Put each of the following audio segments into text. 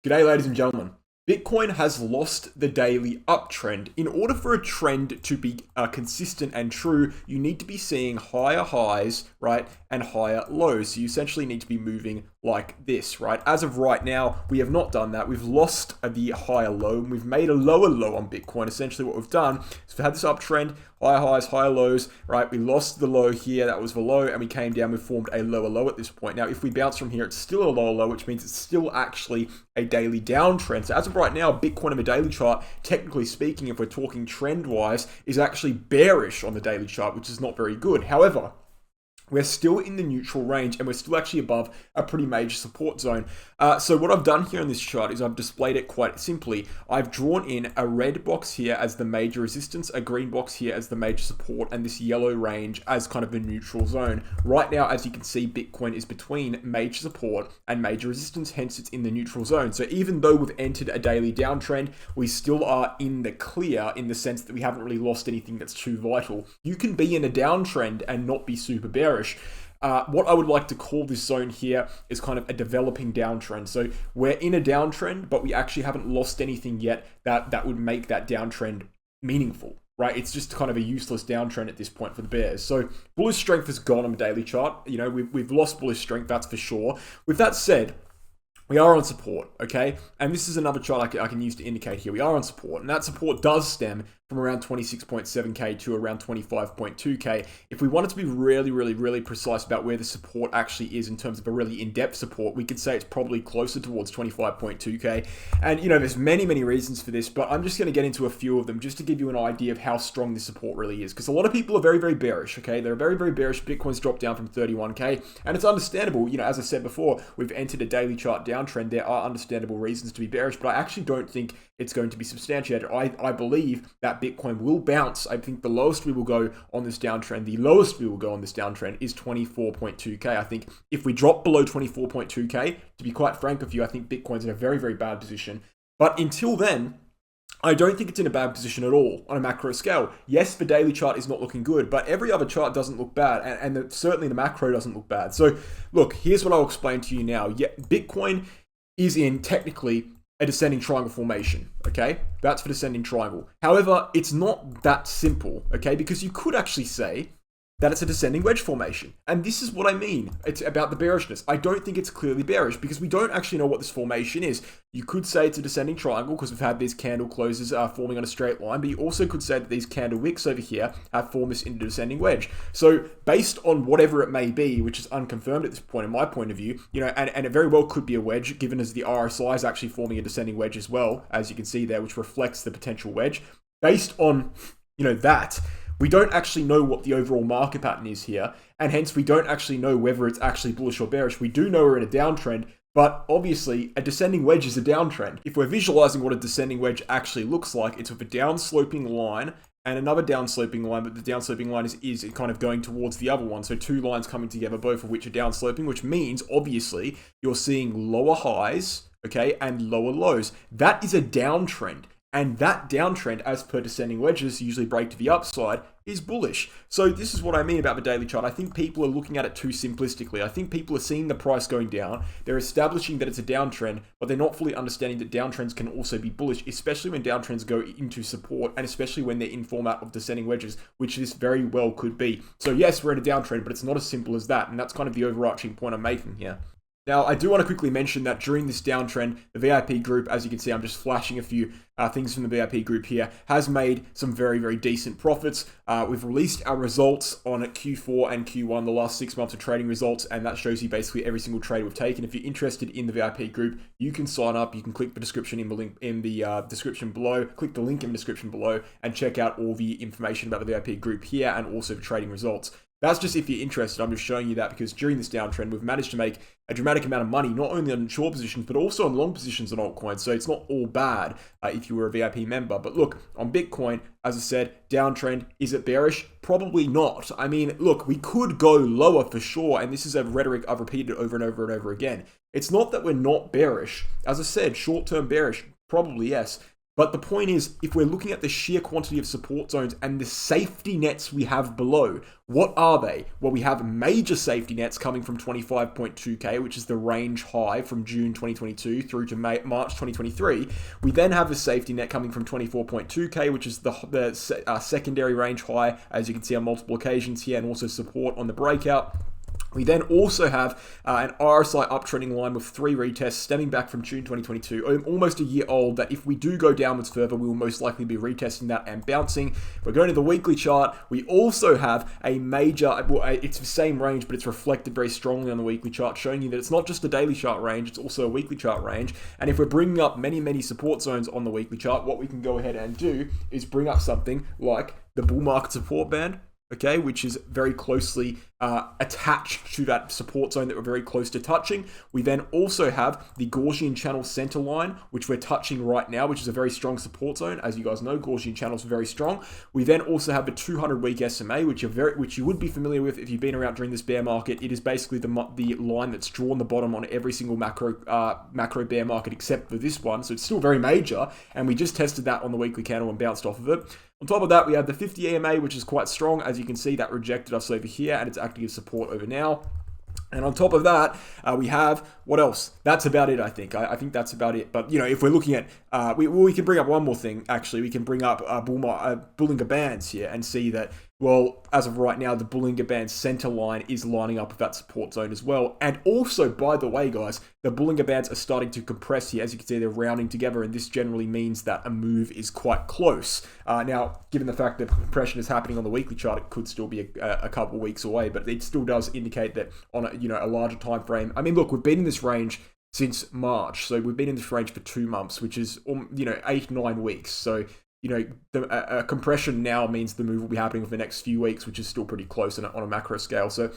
G'day, ladies and gentlemen. Bitcoin has lost the daily uptrend. In order for a trend to be consistent and true, you need to be seeing higher highs, right, and higher lows. So you essentially need to be moving like this, right? As of right now, we have not done that. We've lost the higher low, and we've made a lower low on Bitcoin. Essentially what we've done is we've had this uptrend, higher highs, higher lows, right? We lost the low here, that was the low, and we came down, we formed a lower low at this point. Now, if we bounce from here, it's still a lower low, which means it's still actually a daily downtrend. So as of right now, Bitcoin on the daily chart, technically speaking, if we're talking trend-wise, is actually bearish on the daily chart, which is not very good. However, we're still in the neutral range and we're still actually above a pretty major support zone. So what I've done here on this chart is I've displayed it quite simply. I've drawn in a red box here as the major resistance, a green box here as the major support, and this yellow range as kind of the neutral zone. Right now, as you can see, Bitcoin is between major support and major resistance, hence it's in the neutral zone. So even though we've entered a daily downtrend, we still are in the clear in the sense that we haven't really lost anything that's too vital. You can be in a downtrend and not be super bearish. What I would like to call this zone here is kind of a developing downtrend. So we're in a downtrend, but we actually haven't lost anything yet that would make that downtrend meaningful, right? It's just kind of a useless downtrend at this point for the bears. So bullish strength is gone on the daily chart. You know, we've lost bullish strength, that's for sure. With that said, we are on support, okay? And this is another chart I can use to indicate here. We are on support, and that support does stem from around 26.7k to around 25.2k. If we wanted to be really precise about where the support actually is in terms of a really in-depth support, we could say it's probably closer towards 25.2k. And you know, there's many reasons for this, but I'm just going to get into a few of them just to give you an idea of how strong this support really is. Because a lot of people are very bearish, okay? They're very bearish. Bitcoin's dropped down from 31k, and it's understandable. You know, as I said before, we've entered a daily chart downtrend. There are understandable reasons to be bearish, but I actually don't think it's going to be substantiated. I believe that Bitcoin will bounce. I think the lowest we will go on this downtrend, the lowest we will go on this downtrend is 24.2k. I think if we drop below 24.2k, to be quite frank with you, I think Bitcoin's in a very bad position. But until then, I don't think it's in a bad position at all on a macro scale. Yes, the daily chart is not looking good, but every other chart doesn't look bad, and certainly the macro doesn't look bad. So look, here's what I'll explain to you now. Yeah, Bitcoin is in technically a descending triangle formation, okay? That's for descending triangle. However, it's not that simple, okay? Because you could actually say that it's a descending wedge formation. And this is what I mean. It's about the bearishness. I don't think it's clearly bearish because we don't actually know what this formation is. You could say it's a descending triangle because we've had these candle closes forming on a straight line, but you also could say that these candle wicks over here have formed this into a descending wedge. So based on whatever it may be, which is unconfirmed at this point in my point of view, you know, and it very well could be a wedge given as the RSI is actually forming a descending wedge as well, as you can see there, which reflects the potential wedge. Based on, you know, that, we don't actually know what the overall market pattern is here, and hence we don't actually know whether it's actually bullish or bearish. We do know we're in a downtrend, but obviously a descending wedge is a downtrend. If we're visualizing what a descending wedge actually looks like, it's with a downsloping line and another downsloping line, but the downsloping line is kind of going towards the other one. So two lines coming together, both of which are downsloping, which means obviously you're seeing lower highs, okay, and lower lows. That is a downtrend. And that downtrend, as per descending wedges, usually break to the upside, is bullish. So this is what I mean about the daily chart. I think people are looking at it too simplistically. I think people are seeing the price going down. They're establishing that it's a downtrend, but they're not fully understanding that downtrends can also be bullish, especially when downtrends go into support, and especially when they're in format of descending wedges, which this very well could be. So yes, we're in a downtrend, but it's not as simple as that. And that's kind of the overarching point I'm making here. Now, I do want to quickly mention that during this downtrend, the VIP group, as you can see, I'm just flashing a few things from the VIP group here, has made some very decent profits. We've released our results on Q4 and Q1, the last 6 months of trading results, and that shows you basically every single trade we've taken. If you're interested in the VIP group, you can sign up. You can click the description in the link in the description below. Click the link in the description below and check out all the information about the VIP group here and also the trading results. That's just if you're interested. I'm just showing you that because during this downtrend, we've managed to make a dramatic amount of money, not only on short positions, but also on long positions on altcoins. So it's not all bad if you were a VIP member. But look, on Bitcoin, as I said, downtrend, is it bearish? Probably not. I mean, look, we could go lower for sure. And this is a rhetoric I've repeated over and over again. It's not that we're not bearish. As I said, short-term bearish, probably yes. But the point is, if we're looking at the sheer quantity of support zones and the safety nets we have below, what are they? Well, we have major safety nets coming from 25.2k, which is the range high from June 2022 through to March 2023. We then have a safety net coming from 24.2k, which is the secondary range high, as you can see on multiple occasions here, and also support on the breakout. We then also have an RSI uptrending line with 3 retests stemming back from June 2022, almost a year old, that if we do go downwards further, we will most likely be retesting that and bouncing. We're going to the weekly chart. We also have a major, it's the same range, but it's reflected very strongly on the weekly chart, showing you that it's not just a daily chart range, it's also a weekly chart range. And if we're bringing up many support zones on the weekly chart, what we can go ahead and do is bring up something like the bull market support band, okay, which is very closely attached to that support zone that we're very close to touching. We then also have the Gaussian channel center line, which we're touching right now, which is a very strong support zone. As you guys know, Gaussian channels are very strong. We then also have the 200-week SMA, which you would be familiar with if you've been around during this bear market. It is basically the line that's drawn the bottom on every single macro bear market except for this one. So it's still very major, and we just tested that on the weekly candle and bounced off of it. On top of that, we have the 50 EMA, which is quite strong. As you can see, that rejected us over here, and it's acting as support over now. And on top of that, we have, what else? That's about it, I think. I think that's about it. But, you know, if we're looking at, we can bring up one more thing, actually. We can bring up Bollinger Bands here and see that, well, as of right now, the Bollinger Band center line is lining up with that support zone as well. And also, by the way, guys, the Bollinger Bands are starting to compress here. As you can see, they're rounding together, and this generally means that a move is quite close. Now, given the fact that compression is happening on the weekly chart, it could still be a couple weeks away, but it still does indicate that on a larger time frame. I mean, look, we've been in this range since March, so we've been in this range for 2 months, which is 8-9 weeks. So the compression now means the move will be happening for the next few weeks, which is still pretty close on a macro scale. So,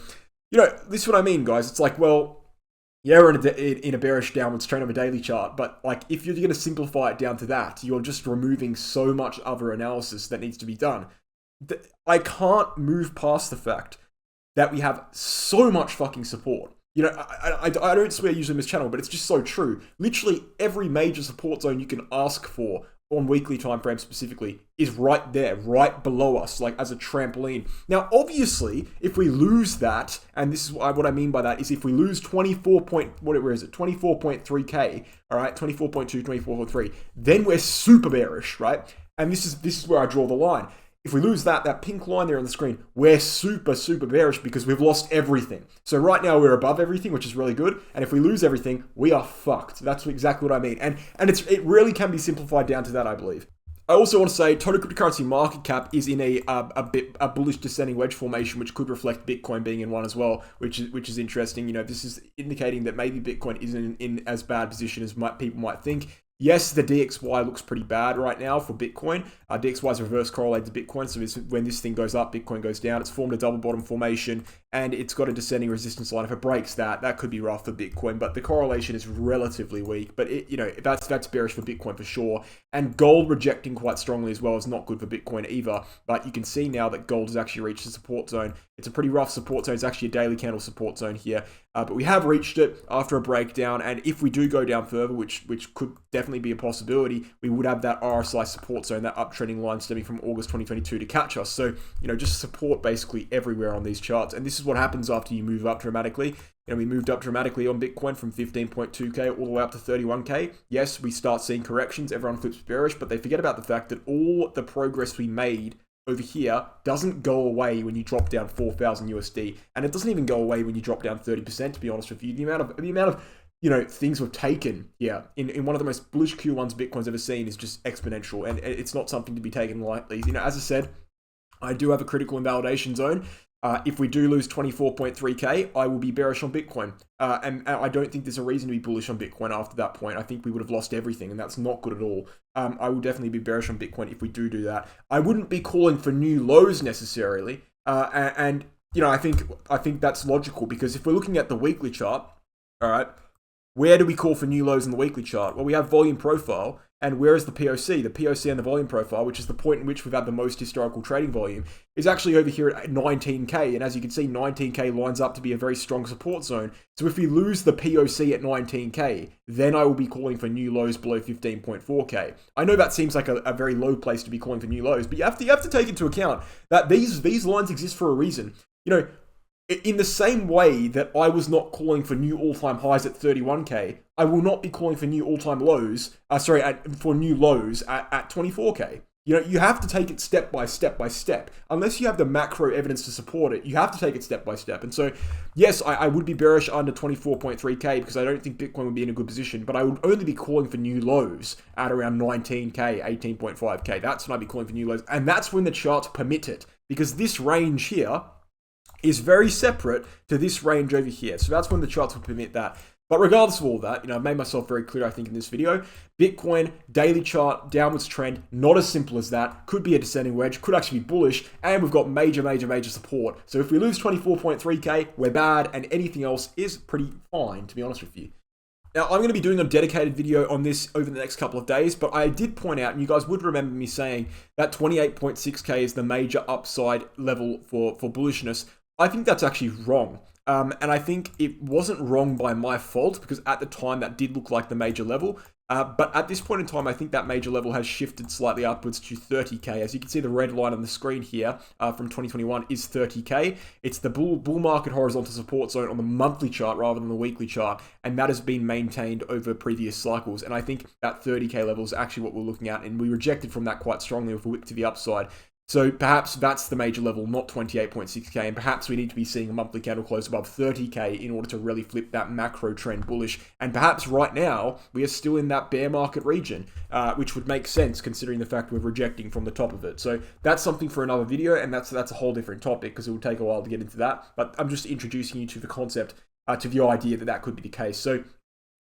this is what I mean, guys. It's like, well, yeah, we're in a bearish downwards trend of a daily chart, but like if you're going to simplify it down to that, you're just removing so much other analysis that needs to be done. I can't move past the fact that we have so much fucking support. I don't swear usually in this channel, but it's just so true. Literally every major support zone you can ask for on weekly time frames specifically is right there, right below us, like as a trampoline. Now, obviously, if we lose that, and this is what I mean by that, is if we lose 24.3k, all right, 24.2, 24.3, then we're super bearish, right? And this is where I draw the line. If we lose that pink line there on the screen, we're super bearish because we've lost everything. So right now we're above everything, which is really good. And if we lose everything, we are fucked. That's exactly what I mean. And it really can be simplified down to that, I believe. I also want to say total cryptocurrency market cap is in a bullish descending wedge formation, which could reflect Bitcoin being in one as well, which is interesting. This is indicating that maybe Bitcoin isn't in as bad position as people might think. Yes, the DXY looks pretty bad right now for Bitcoin. DXY is reverse correlated to Bitcoin, so when this thing goes up, Bitcoin goes down. It's formed a double bottom formation, and it's got a descending resistance line. If it breaks that could be rough for Bitcoin, but the correlation is relatively weak. But that's bearish for Bitcoin for sure. And gold rejecting quite strongly as well is not good for Bitcoin either. But you can see now that gold has actually reached the support zone. It's a pretty rough support zone. It's actually a daily candle support zone here. But we have reached it after a breakdown, and if we do go down further, which could definitely be a possibility, we would have that RSI support zone, that uptrending line stemming from August 2022 to catch us. So, just support basically everywhere on these charts. And this is what happens after you move up dramatically. We moved up dramatically on Bitcoin from 15.2k all the way up to 31k. Yes, we start seeing corrections. Everyone flips bearish, but they forget about the fact that all the progress we made over here doesn't go away when you drop down 4,000 USD, and it doesn't even go away when you drop down 30%. To be honest with you, the amount of things we've taken here in one of the most bullish Q1s Bitcoin's ever seen is just exponential, and it's not something to be taken lightly. As I said, I do have a critical invalidation zone. If we do lose 24.3k, I will be bearish on Bitcoin. And I don't think there's a reason to be bullish on Bitcoin after that point. I think we would have lost everything, and that's not good at all. I will definitely be bearish on Bitcoin if we do that. I wouldn't be calling for new lows necessarily. I think that's logical, because if we're looking at the weekly chart, all right, where do we call for new lows in the weekly chart? Well, we have volume profile. And where is the POC? The POC and the volume profile, which is the point in which we've had the most historical trading volume, is actually over here at 19K. And as you can see, 19K lines up to be a very strong support zone. So if we lose the POC at 19K, then I will be calling for new lows below 15.4K. I know that seems like a very low place to be calling for new lows, but you have to take into account that these lines exist for a reason. You know, in the same way that I was not calling for new all-time highs at 31K, I will not be calling for new all-time lows, for new lows at 24K. You know, you have to take it step by step by step. Unless you have the macro evidence to support it, you have to take it step by step. And so, yes, I would be bearish under 24.3K because I don't think Bitcoin would be in a good position, but I would only be calling for new lows at around 19K, 18.5K. That's when I'd be calling for new lows. And that's when the charts permit it, because this range here is very separate to this range over here. So that's when the charts will permit that. But regardless of all that, I've made myself very clear, I think, in this video. Bitcoin, daily chart, downwards trend, not as simple as that. Could be a descending wedge, could actually be bullish, and we've got major support. So if we lose 24.3K, we're bad, and anything else is pretty fine, to be honest with you. Now, I'm going to be doing a dedicated video on this over the next couple of days, but I did point out, and you guys would remember me saying that 28.6K is the major upside level for bullishness. I think that's actually wrong. And I think it wasn't wrong by my fault, because at the time that did look like the major level. But at this point in time, I think that major level has shifted slightly upwards to 30K. As you can see, the red line on the screen here from 2021 is 30K. It's the bull market horizontal support zone on the monthly chart rather than the weekly chart. And that has been maintained over previous cycles. And I think that 30K level is actually what we're looking at. And we rejected from that quite strongly with a wick to the upside. So perhaps that's the major level, not 28.6K, and perhaps we need to be seeing a monthly candle close above 30K in order to really flip that macro trend bullish. And perhaps right now, we are still in that bear market region, which would make sense considering the fact we're rejecting from the top of it. So that's something for another video, and that's a whole different topic because it will take a while to get into that. But I'm just introducing you to the concept, to the idea that that could be the case. So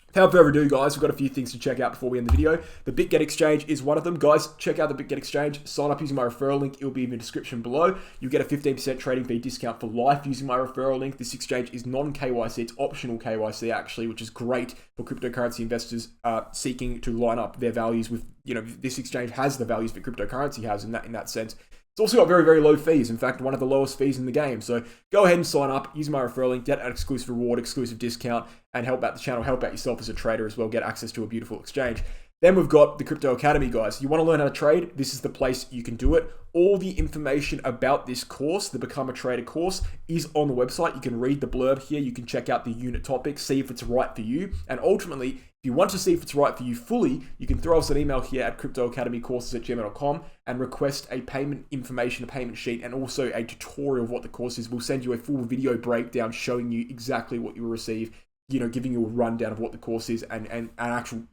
without further ado, guys, we've got a few things to check out before we end the video. The Bitget exchange is one of them. Guys, check out the Bitget exchange. Sign up using my referral link. It will be in the description below. You get a 15% trading fee discount for life using my referral link. This exchange is non-KYC. It's optional KYC, actually, which is great for cryptocurrency investors seeking to line up their values with, this exchange has the values that cryptocurrency has in that sense. It's also got very low fees. In fact, one of the lowest fees in the game. So go ahead and sign up, use my referral link, get an exclusive reward, exclusive discount, and help out the channel, help out yourself as a trader as well, get access to a beautiful exchange. Then we've got the Crypto Academy, guys. You want to learn how to trade? This is the place you can do it. All the information about this course, the Become a Trader course, is on the website. You can read the blurb here. You can check out the unit topics, see if it's right for you. And ultimately, if you want to see if it's right for you fully, you can throw us an email here at cryptoacademycourses@gmail.com and request a payment information, a payment sheet, and also a tutorial of what the course is. We'll send you a full video breakdown showing you exactly what you will receive, giving you a rundown of what the course is and actual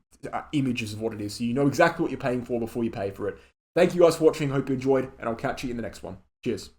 images of what it is. So you know exactly what you're paying for before you pay for it. Thank you guys for watching. Hope you enjoyed, and I'll catch you in the next one. Cheers.